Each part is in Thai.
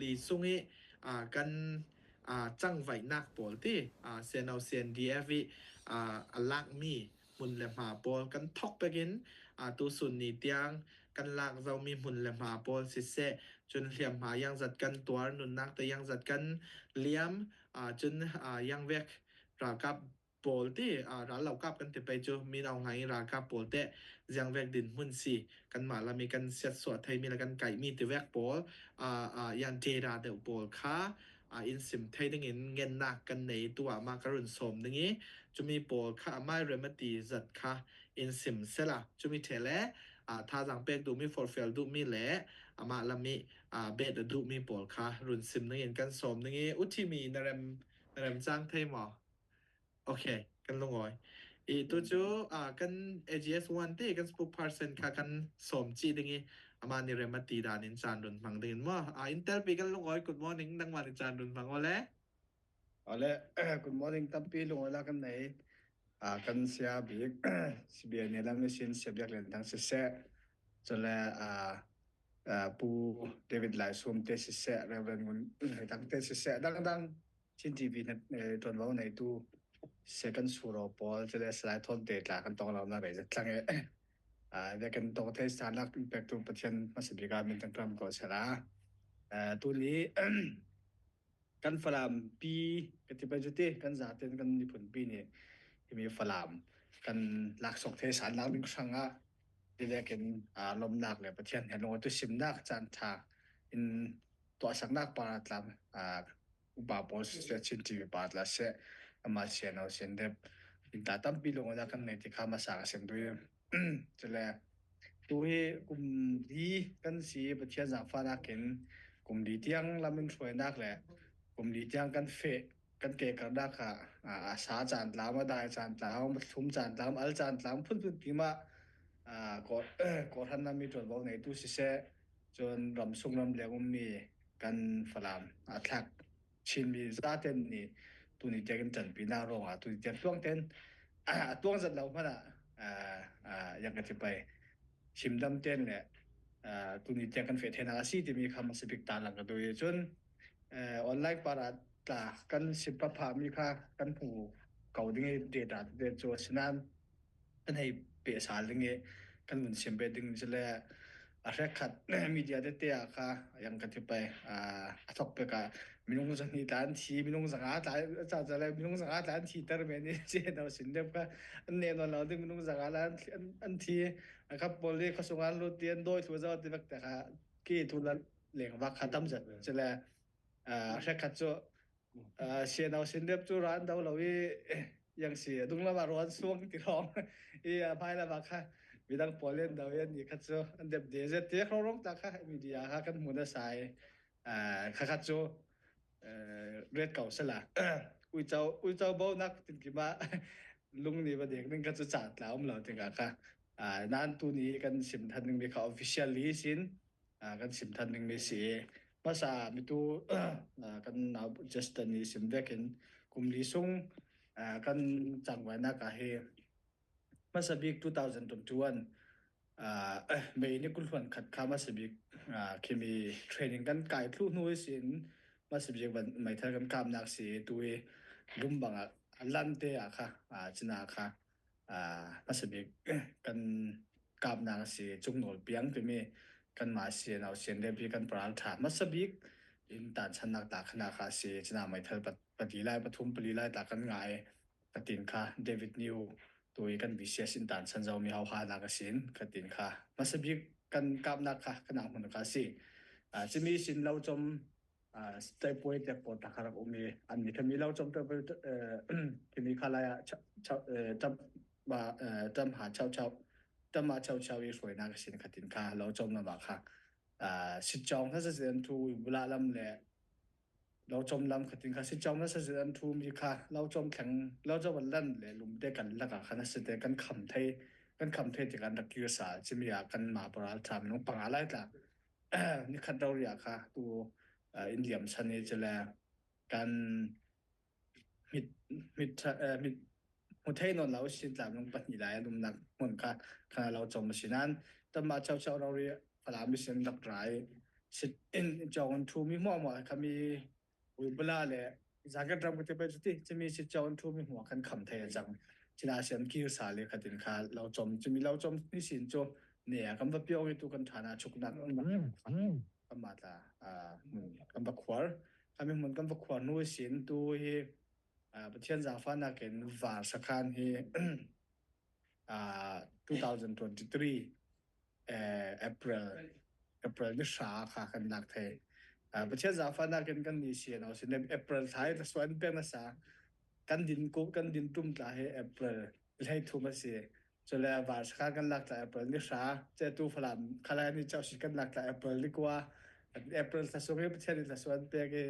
ลีซุงอีกันจังไว้นักปอลติเซนเอาเซน DFV อลักมีมุนและมาปอลกันทอกไปกินตูสุนนี่เตียงกันลากเรามีมุนและมาปอลสิเสจนเหลี่ยมหายังจัดกันตัวนุนนักแต่ยังจัดกันเหลี่ยมจนยังเวกรากับปอลติราเหล่ากับกันแต่ไปจูมีเอาไงรากับปอลแต่ยังเวกดินมุนสิกันมาละมีกันเสียดสวดไทยมีละกันไก่มีแต่เวกปอลยันเจราเดปอลค่ะอินสิมไทยดังเงินนักกันในตัวมากรุนสมดังนี้จะมีปอลค่ะไม่เรมตีจัดค่ะอินสิมเสละจะมีเทเลถ้าจังเป็กดูมีฟอร์เฟลดูมีแหละมาละมีเบดดูมีปอลค่ะรุนสิมดังกันสมดังนี้อุทิมีนรมจังไทยหมอโอเคกันลงอ้อยตัวจูกัน AGS1 ที่กันสปุกพาร์เซนค่ะกันสมจีดังนี้มานี่เรมตีดานินจานดุนฟังดังว่าอินเตอร์ปีกันลงอ้อย Good morning ดังวันจานดุนฟังว่าแล้วGood morning ตัมปีลงละกันไหนกันเสียบีสิเบียเนี่ยละไม่สินเสียบยักเล่นทั้งสิเสจนแล้วปูเดวิดไลซ์มเตสิเสเรเวนงุนทั้งเตสิเสดังชินทีวีตอนว่าในตู้ second suro pol จะได้สไลด์ทนเตตลากันตองเรานะไปจะตั้งเดี๋ยวกันตองเทสฐานลัก impact ตัวประเทศมาสิบิกาเป็นตั้งก็เสละตัวนี้กันฝรั่งปีกันที่ไปจุดที่กันจะเต้นกันญี่ปุ่นปีนี้มีฝรั่งกันลักสกเทสานลักเป็นครั้งที่ได้กันลมหนักเลยประเทศเห็นลงตัวสิมนักจันทาอินตัวสักนักปาร์ตลอุปาปอสเซชินทีวีปาร์ตลาเซมาเชียนเอาเซนเดบอินตาตั้มปีลงแล้วกันในที่ข้ามาสากเซนด้วยจะแล้วตัวเฮกุมดีกันสีประเทศจากฟ้านักเห็นกุมดีเที่ยงลำเป็นช่วยนักแหละกุมดีเที่ยงกันเฟกันเกกันนักสาจานลามาได้จานลามทุ่มจานลามอัลจานลามพุ่นปีมาก็ท่านนั้นมีตรวจบอกในตู้สิเสจนรำส่งรำเลี้ยงมีกันฝรั่งทักชินมีซาเต้นนี่ตัวนี้จะกันจันปีหน้าร้องตัวนี้จะต้วงเต้นต้วงจัดเราพนะยังกันจะไปชิมดำเต้นเนี่ยตัวนี้จะกันเฟทเทนาซีที่มีคำสปิกตาหลังกันโดยจนออนไลน์ปาราตากันสิบพามีค่ากันผู้เก่าดิ้งเดต้าเดจวสนานกันให้เปสาดิ้งกันเหมือนเสียมเบดิ้งจะเลยเรียกขัดมีเดียเตะค่ะยังกันจะไปทบไปกับมินุ่งสังหิตานทีมินุ่งสังอาตาจะเลยมินุ่งสังอาตานทีเตอร์เมนี่เจนเอาสินเดียบก็อันเนนเราดึงมินุ่งสังอาตานอันทีนะครับบอลเล่เขาส่งงานรถเตียนโดยทัวร์เจ้าที่แบบแต่ค่ะกี่ทุนเหลียงวักขัดตั้มจะเลยเรียกขัดโจเชียนเอาสินเดียบจูร้านเดาเรายังเสียดุงละมาร้อนช่วงที่ร้องภายละบักค่ะมีดังปอลเลนดาวยันนี่คัดโจอันเดบเดซเตะเขาร้องตาค่ะมีเดียค่ะกันมุนสายคัดโจเรดเก่าซะละอุ้ยเจ้าบ่นักตินกิมาลุงนี่บ่เด็กนึงก็จะจัดแล้วเราถึงค่ะนานตัวนี้กันสิมทันนึงมีเขา officially สินกันสิมทันนึงมีสิภาษามีตัวกันเอา just นี่สิมเวกินกุมลีซุงกันจังหวะนักเฮมาสบิก2021ไม่นี่กุลวันขัดข้ามาสบิกเคมีเทรนนิ่งกันไกลพลุนุ้ยสินมาสบิกวันไม่ทันกันกำนักสีตัวลุมบังลันเตะค่ะชนะค่ะมาสบิกกันกำนักสีจุงโหนดเปียงไปมีกันมาเสียนเอาเสียนเดบีกันปราถามาสบิกอินตันชนะตาขนาค่ะสีชนะไม่ทันปฏิไลปทุมปฏิไลตากันง่ายกตินค่ะเดวิดนิวตัวกันวิเศษอินตันฉันจะมีเอาหานักสินกตินค่ะมาสบิกกันกำนักค่ะขนาดมันค่ะสิจะมีสินเราจมสเตปวยแต่ปอดตะคารักมีอันนี้ถ้ามีเราจมตัวที่มีคาลายจำหาเช่าจำมาเช่าอีสวยนักสินกตินค่ะเราจมมาบักค่ะสิจองถ้าจะเดินทูเวลาลำแหละเราจมลำกตินค่ะสิจองถ้าจะเดินทูมีค่ะเราจมแข็งเราจะวันลั่นแหละลุมได้กันแล้วก็คณะเสด็จกันคำไทยที่กันดักยุสาจะมีกันมาปราถามน้องปังอะไรล่ะนี่คันเราอยากค่ะตัวอินเดียมชันนี่จะแลกันมิดเทนนเราสิตามลงปัญญาลุมนักมันค่ะเราจมสินั้นแต่มาเช่าเราเรียฝรั่งมีเสียงดักหลาย sit in jawn thu mi mo kha mi ui bala le zaga dram ko te pe ti chimi sit jawn thu mi mo kan kham the jang china siam ki sa le khatin kha lo chom chimi lo chom ni sin cho ne kam ba pyo tu kan thana chuk na kam ma ta kam ba khwar kam mun kam ba khwar no sin tu hi ba thian za fa na ken va sakhan hi 2023 April ni sha kha kan nak the ประเทศซาฟานากันนี่เสียเนาะสิใน April ท้ายแต่ส่วนเป็นภาษากันดินกุกันดินตุ้มตาให้ April ให้ทุมาเสียจนแล้วว่าสากันหลักแต่ April นี่สาจะตู้ฝรั่งคลายนี่เจ้าสิกันหลักแต่ April ดีกว่า April ถ้าส่วนประเทศถ้าส่วนเป็นก็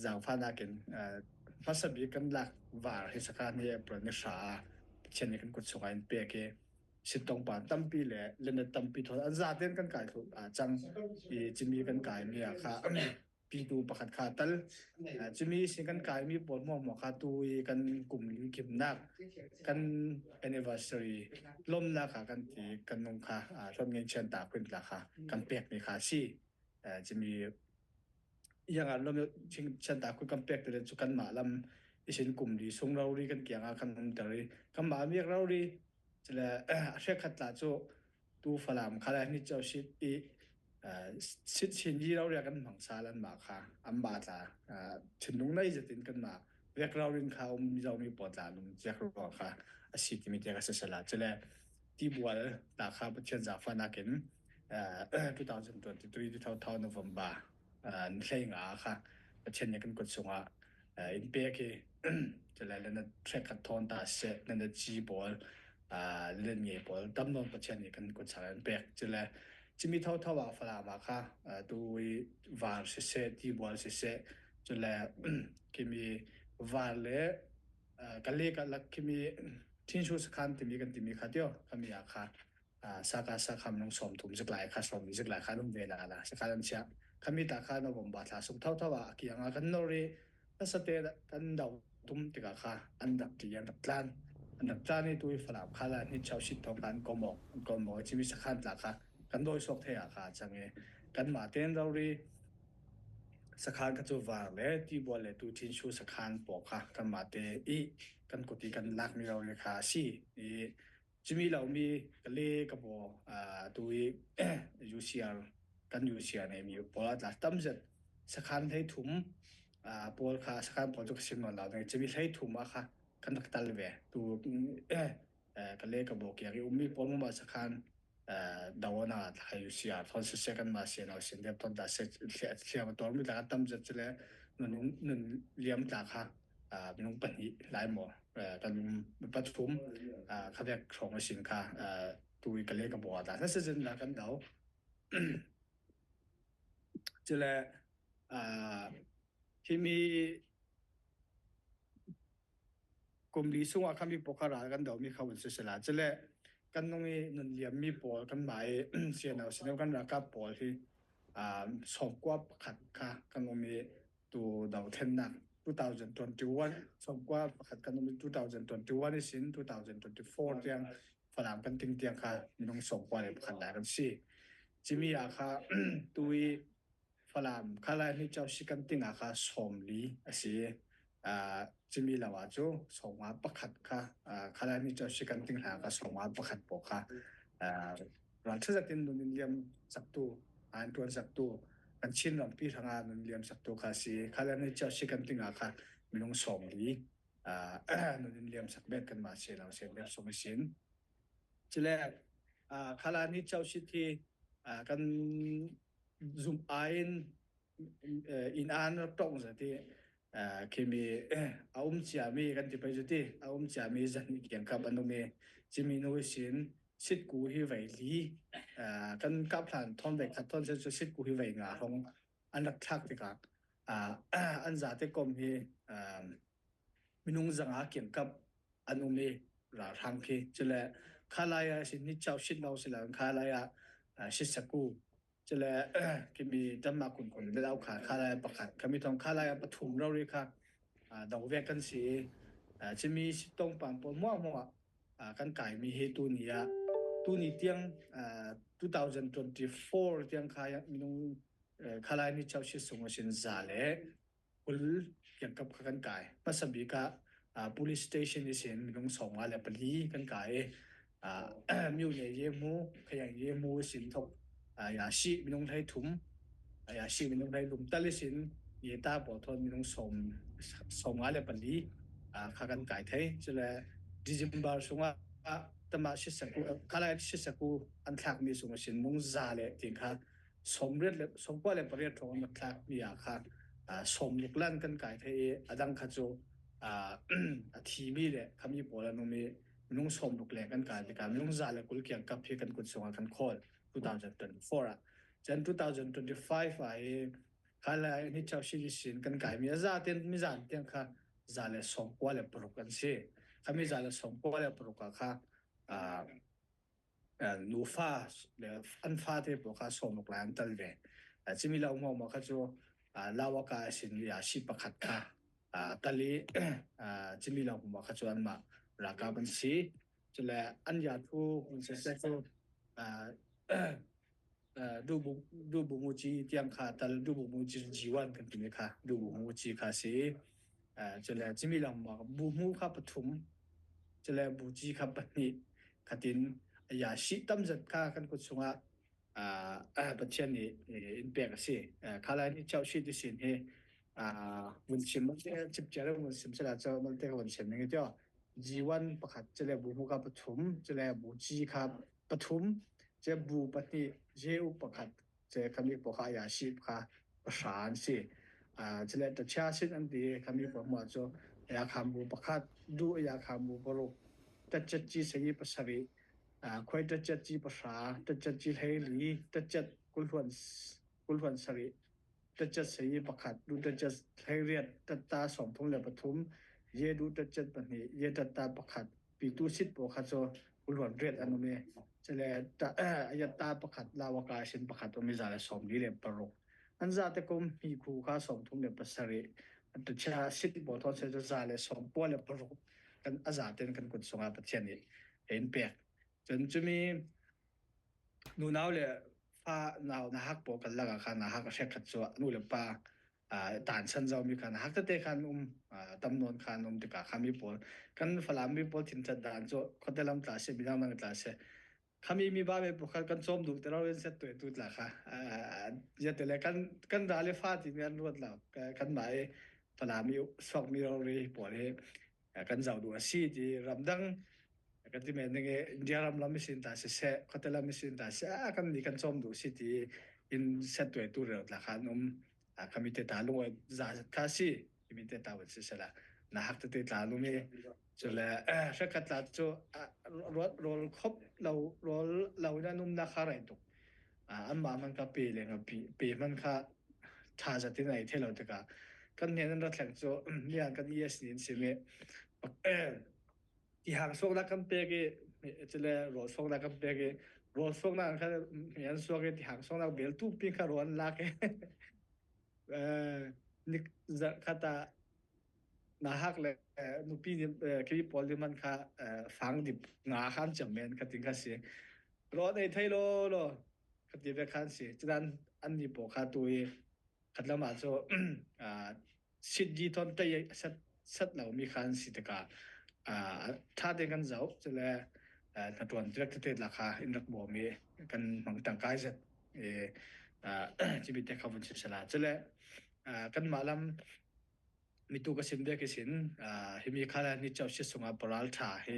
ซาฟานากันภาษาบีกันหลักว่าให้สานี่ April นี่สาเช่นนี้กันกดส่งอันเปียกสิตรงปานตั้มปีแหละเล่นตั้มปีทอดอันซาเต้นกันไก่ถูกจังจิมีกันไก่มีอะค่ะปีตูประคัดขาตัลจิมีสิ่งกันไก่มีปวดหม้อขาตูกันกลุ่มลิขิมนักกัน anniversary ล้มละค่ะกันที่กันนงค่ะชอบเงินเชิญตาขึ้นละค่ะกันเปียกในค่ะซี่จะมีอย่างนั้นเราชิงเชิญตาขึ้นกันเปียกแต่จุกันหมาลำอีสินกลุ่มดีส่งเราดีกันเกี่ยงกันแต่เลยกันหมาเมียเราดีจะเลยเชื่อขัดตาโจตูฝรั่งขณะนี้เจ้าชิดอีชิดชินยี่เราเรียกกันหมังซาลันมาค่ะอันบาตาถึงตรงไหนจะติดกันมาเรียกเราเรียนเขาเรามีปอดตาลุงเจ้าเราค่ะอาชีพที่มีเจ้าเสร็จแล้วจะเลยที่บัวตาค่ะประเทศจากฟานาเกน2023 2000 November ใช่งาค่ะประเทศนี้กันกดส่งอินเปียกีจะเลยนั่นเทรคคัททอนตาเซนั่นจีบอลเล่นเงี้ยบอลตั้มนนประเทศนี้กันกดสารเปียกจะเลยจะมีเท่าว่าฝรั่งมาค่ะดูวาร์เซจีบอลเซจะเลยคิมีวาร์เล่กันเล่กันลักคิมีทิ้งชูสคันที่มีกันที่มีค่ะเดียวก็มีอะค่ะสักคำน้องสมถุมสักหลายค่ะสมสักหลายค่ะนุ่มเวลาละสักการเชียคำมีตาค่ะน้องผมบาดลาสุขเท่าว่ากี่อย่างกันโนรีถ้าสเตย์กันเดาตุ้มติกาค่ะอันดับที่อันดับล้านนี่ตัวฝรั่งค่ะแล้วนี่ชาวชิดทองกันก็หมอกที่มีสักขันหลักค่ะกันโดยสกเทียค่ะจังเงกันมาเต้นเรารีสักขันก็จะวางเลยที่บัวเลยตัวทิ้งชูสักขันปอกค่ะกันมาเตอีกันกติกันลักมีเราเลยค่ะสิจะมีเรามีกันเล่กับบัวตัวUCR กัน UCR เนี่ยมีปอดหลักตั้มเสร็จสักขันให้ถุมปอดค่ะสักขันปอดจุกสินนอนเราเนี่ยจะมีให้ถุมอะค่ะกันตักตัลเวตัวกันเล่กับบัวเกี่ยวกับมีปอดมาสักขันดาวนาให้ UCR ทอนเสกันมาเสียเราเสียเดียบทอนตาเสียมาตัวมีหลักตั้มเสร็จเลยนุ่นเลี้ยมตาค่ะมีน้องปัญญ์หลายหมอกันปัจจุบันเขาเรียกของสินค้าตัวกันเล่กับบัวแต่ถ้าเสร็จแล้วกันเดาจะเลยที่มีกลุ่มลีซุงเขามีปกครากันเดามีเขาเป็นเสร็จแล้วจะเลยกันตรงนี้นุ่นเลี้ยมมีปอกันหมายเสียเราเสียกันราคาปอที่สองกว่าขัดค่ะกันตรงนี้ตัวดาวเทนนัก2021 so qua khat kan 2021 is in 2024 yang falam kan ting tiang kha minong so qua le khat la kan si chimi a kha tui falam khala ni chau si kan ting a kha som li asi chimi lawa chu soma pakhat kha khala ni chau si kan ting la kha soma pakhat po kha ran thatin nun liam saktu an tuan saktuกันชินลำปีทางานเรียนสักตัวคาซีคาแล้วในเจ้าชิกันติงอาค่ะมีน้องสองหลีนุ่นเรียนสักเบ็ดกันมาเสียเราเสียแบบสมัยสินจะแรกคาแล้วในเจ้าชิที่กันซูมไอน์อินอันตรงสักที่เคมีเอาจามีกันที่ไปจุดที่เอาจามีจันเกี่ยงกับอันนู้นจะมีโน้ตสินสิทธิ์กูที่ไว้ลีกันกับผ่านทอนเวกขัดทอนจะสิทธิ์กูที่ไว้งาของอันดับทักที่กับอันจ่าที่กรมที่มีนุ่งจังอาเกี่ยงกับอันนู้นหลายทางที่จะเลยข้าลายสินิจเจ้าสิทธิ์เราสิหลังข้าลายสิทธิ์สกูจะเลยที่มีจำมาคนได้เอาข้าลายประคัดก็มีทองข้าลายปฐุมเราเลยค่ะดอกเวกันสีจะมีต้องปั่นปนมั่วกันไก่มีเหตุนี้ tu ni tiang 2024 tiang kaya minung khalai ni chawshi sungo sin zale ul yang kap kan kai pasabi ka police station ni sin minung songa le pali kan kai miu ne ye mu khayang ye mu sin thok ya shi minung thai thum ya shi minung thai lum tal sin ye ta bo thon minung songa le pali khakan kai thai chule December sunga tama shisaku kala shisaku an thak mi sunga sin mung zale tingkha somret le sompa le pare thong ma thak mi ya kha som luklan kan kai thai adang kha chu thi mi le khami bola no mi nung som luk le kan kai ka nung zale kul kyang kap phi kan kun sunga kan khol 2024 jan 2025 ai kala ni chaw shi sin kan kai mi za ten mi zan ten kha zale som kwa le pro kan se khami zale som kwa le pro ka khaนูฟ้าle an fa te po kha som lok lan tal ve chimi law mo ma kha chu lawa ka sin ya shi pakhat kha tali chimi law mo kha chu an ma ra ka ban si chule an ya thu se se chu du bu mu ji tiang kha tal du bu mu ji jiwan kan ti kha du bu mu ji kha si chule chimi law mo bu mu kha pathum chule bu ji kha pani khatin ya shi tam zat kha kan ku chunga pathian ni impact si khala ni chau shi di sin he mun sim ma chip chara mun sim sala chaw mal te kon sim nge tyo jiwan pakhat chele bu mu ka pathum chele bu ji kha pathum che bu pati je u pakhat che khami po kha ya shi kha pashan si chele ta cha sin an di khami po ma cho ya kham bu pakhat du ya kham bu boro ta chat chi sei pasari khoi ta chat chi pasha ta chat chi thei li ta chat kulhwan sari ta chat sei pakhat du ta chat thei riat ta ta som thung le pathum ye du ta chat pani ye ta ta pakhat pi tu sit po kha cho kulhwan riat anome chele ta ya ta pakhat lawaka sin pakhat omi za la som li le paro an za te kom pi khu kha som thung le pasari ta cha sit bo thon se za le som po le paro kan aza ten kan kun songa pathian ni en peจนจะมีนูนาวเลยฟ้านาวนะฮักปอกันละกันนะฮักเช็คขัดจัวนูเลยป้าต่านฉันจะมีกันฮักแต่คันตำนวนคันติกาขามีปอกันฝรั่งมีปอถิ่นจัดด่านจัวเขาแต่ลำตาเสบินามันตาเสขามีบ้าเป็นปอกันซ้อมดูแต่เราเป็นเซตตัวตุดละค่ะยัดแต่ละกันด่าเลยฟ้าที่มีอันรวดแล้วกันหมายฝรั่งมีสอกมีเราเลยปอเลยกันเจ้าดูอาชีพที่รำดังกันที่แม่นงเดียรำลำมิสินตาเสะเขาแต่ลำมิสินตาเสะกันนี่กันซ้อมดูสิที่อินเซตตัวตัวเรื่องละค่ะนมคำมิเตตาลุงจ่าคาซีมิเตตาวันเสะละนะฮักเตตาลุงมีจุดละสักกัดละจุรอลครบเราเนี่ยนุ่มนักอะไรตุกอันมามันก็ปีเลยครับปีมันค่ะท่าจะที่ไหนที่เราจะกันเนี่ยนั่นเราแข่งจุเนี่ยกันเยสนินสิเมที่หางส่งนักกันเปกีจะเลยรอส่งนักกันเปกีรอส่งนักกันยันส่งที่หางส่งนักเบลตู้ปีนขรวนลักนี่จะขัดน่าฮักเลยนุปีนี่คีบอลที่มันค่ะฟังดิบงาขันจำเป็นขัดถึงขัดเสียรอในไทยโลขัดดิบขันเสียฉะนั้นอันนี้บอกขัดตัวขัดละมาโซสิทธิ์ทนใจสัตเรามีขันสิทธิ์กาถ้าเด็กกันเจ้าจะเลยถ้าตัวนี้จะเติดราคาอินรักบ่มีกันบางต่างกายจะชีวิตจะเข้าวันเสาร์จะเลยกันมาลำมีตัวกสินเด็กสินที่มีค่านิจชิสงปราลท่าให้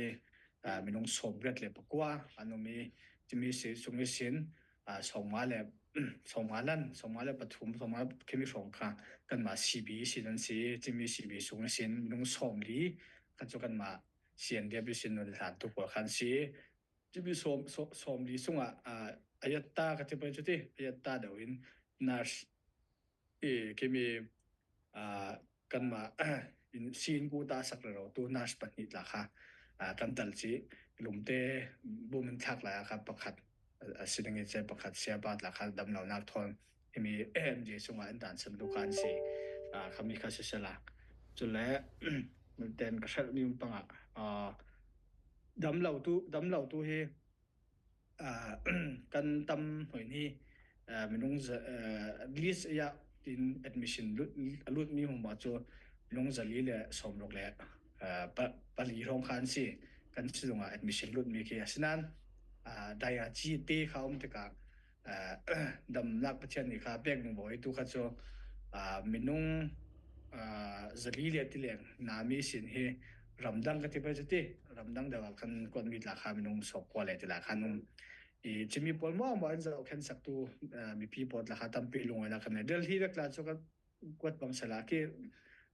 มีน้องสมเร็จเลยปกว่าอันนี้จะมีสิสงสินส่งมาเลยปฐมส่งมาเข้มีสองค่ะกันมาสีบีสินั้นสิจะมีสีบีสงสินมีน้องสมลีกันจะกันมาเสียนเดียบสินวันฐานตัวขันสีจะมีสมลีส่งอายตาก็จะเป็นจุดที่อายตาเดี๋ยวอินนาร์ก็มีกันมาอินซีนกูตาสักเราตัวนาร์สปันนิดละค่ะกันตัลจีลุมเตบุมันทักหลายครับประคัดสิ่งนี้จะประคัดเสียบาทละค่ะดำเหล่านักทอนที่มีMJส่งมาอันดันสันตุการสีเขามีค่าเสียละจุดแล้วมันเต็นกระชับมีปังดำเหล่าตัวเฮ kan tam hoi ni minung list ya tin admission lut mi huma cho long zali le somrok le pali rong khan si kan silunga admission lut mi ke asinan daya chi te khaum te ka dam lak pachen ni kha pek ng boi tu kha cho minung zali le ti leng na mi sin he ramdang ka ti pa jati ramdang da kan kon mi la kha minung sok kwa le ti la khan Jimmy Paul mo an za kan saktu mi pi pot la khatam pi lunga la kan Delhi la kla choka kwat bang sala ke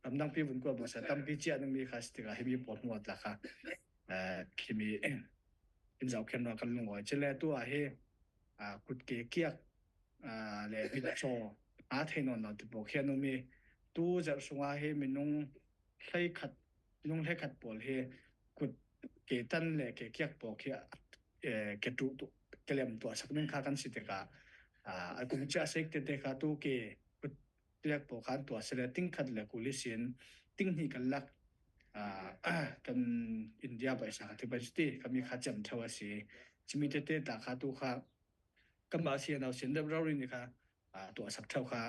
ramdang pi bun ko bang sa tam pi chi an mi khas ti ga hebi pot mo la kha kimi in za kan no kan lunga chele tu a he kut ke kiak le pi cho a thein on ti bo khian no mi tu za sunga he minung hlai khat pol he kut ke tan le ke kiak po khia ke tu kelem to sakmen kha kan siteka kum cha sek te kha tu ke plek po khan to setting khat le kulisin ting hi kan lak kan India ba sa te ba sti kami kha cham thawa si chimi te ta kha tu kha kan ba si na sin da ro ni kha to sak thaw kha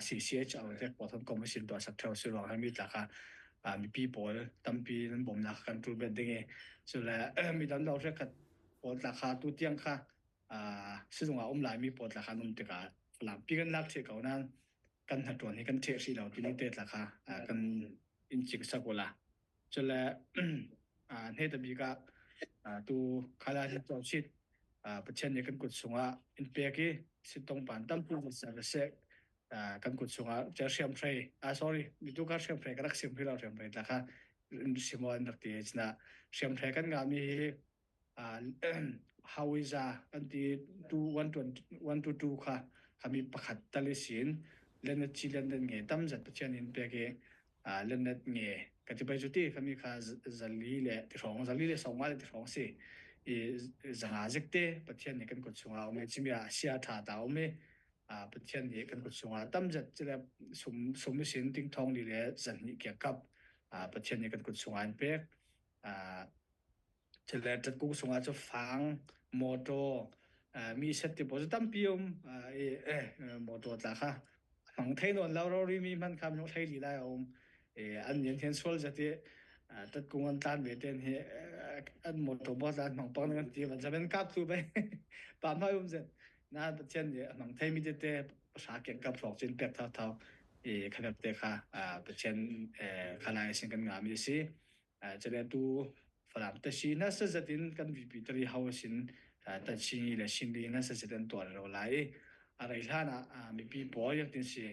CCH au te po thon commission to sak thaw si ro ha mi ta kha mi people tampi nan bom la kan tu be ding so la mi dan lo se khat po la kha tu tiang kha sidunga lai mi pot la kha num te ka lam pi kan lak the ka nan kan ha ton ni kan the si lo ti ni te la kha kan in chik sakola so la he ta bi ka tu khala ni to sit pachen ni kan kut sunga in pe ki sitong pan tam pu sa se kan kut sunga cha siam threi sorry mi tu ka siam threi ka rak sim phila siam threi la kha simon nak ti chna siam threi kan nga mi how is anti 1 to 2 kha kami pakhat talisin lenat chilen den nge tam zat pachen in pe ke lenat nge katibai juti kami kha zali le ti rong zali le sawma le ti rong si zanga jekte pachen ne kan ko chunga me chimia sia tha ta me pachen ne kan ko chunga tam zat chila sum sin ting thong ni le zan ni ke kap pachen ne kan ko chunga in pe chile tat ku sunga cho fang moto mi set ti bo tam pium moto ta kha mang thai non lao ro ri mi man kham no thai li lai om an yen thian sol jati tat ku ngan tan be ten he an moto bo ta mang pang ngan ti ban jaben kap tu be pa ma um zen na ta chen ye mang thai mi te sa ke kap sok chin pek tha tha khanap te kha pa chen khalai sin kan nga mi si chile tu falam ta shi na sa zatin kan vipitri hausin ta chi le sin li na sa zatin to ro lai arai thana mi pi po yak tin si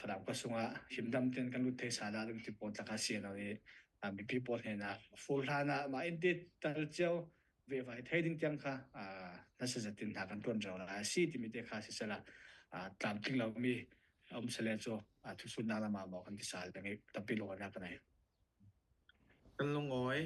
falam ka sunga himdam ten kan lu the sa da lu ti po ta ka si no ni mi pi po he na full thana ma inti tal cheu ve vai thai ding tiang kha na sa zatin ta kan ton ro la si ti mi te kha si sala tam ting lo mi sele cho thu sun na la ma mo kan ti sal dang ta pi lo na ka nai kan lungoi